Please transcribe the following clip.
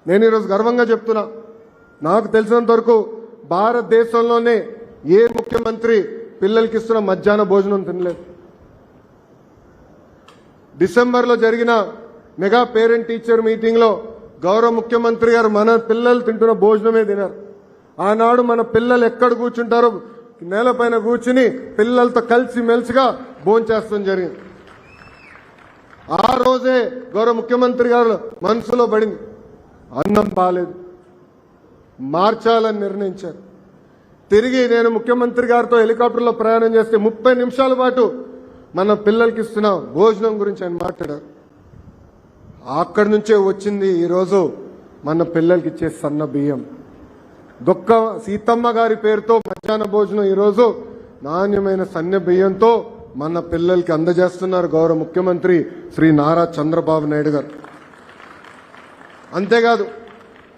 నేను ఈరోజు గర్వంగా చెప్తున్నా, నాకు తెలిసినంత వరకు భారతదేశంలోనే ఏ ముఖ్యమంత్రి పిల్లలకి ఇస్తున్న మధ్యాహ్న భోజనం తినలేదు. డిసెంబర్లో జరిగిన మెగా పేరెంట్ టీచర్ మీటింగ్లో గౌరవ ముఖ్యమంత్రి గారు మన పిల్లలు తింటున్న భోజనమే తినారు. ఆనాడు మన పిల్లలు ఎక్కడ కూర్చుంటారో నేలపైన కూర్చుని పిల్లలతో కలిసి మెలిసిగా భోంచేస్తాం జరిగింది. ఆ రోజే గౌరవ ముఖ్యమంత్రి గారు మనసులో పడింది, అన్నం బాలేదు, మార్చాలని నిర్ణయించారు. తిరిగి నేను ముఖ్యమంత్రి గారితో హెలికాప్టర్లో ప్రయాణం చేస్తే 30 నిమిషాల పాటు మన పిల్లలకి ఇస్తున్న భోజనం గురించి ఆయన మాట్లాడారు. అక్కడి నుంచే వచ్చింది ఈరోజు మన పిల్లలకి ఇచ్చే సన్న బియ్యం. దొక్క సీతమ్మ గారి పేరుతో మధ్యాహ్న భోజనం ఈరోజు నాణ్యమైన సన్న బియ్యంతో మన పిల్లలకి అందజేస్తున్నారు గౌరవ ముఖ్యమంత్రి శ్రీ నారా చంద్రబాబు నాయుడు గారు. అంతేకాదు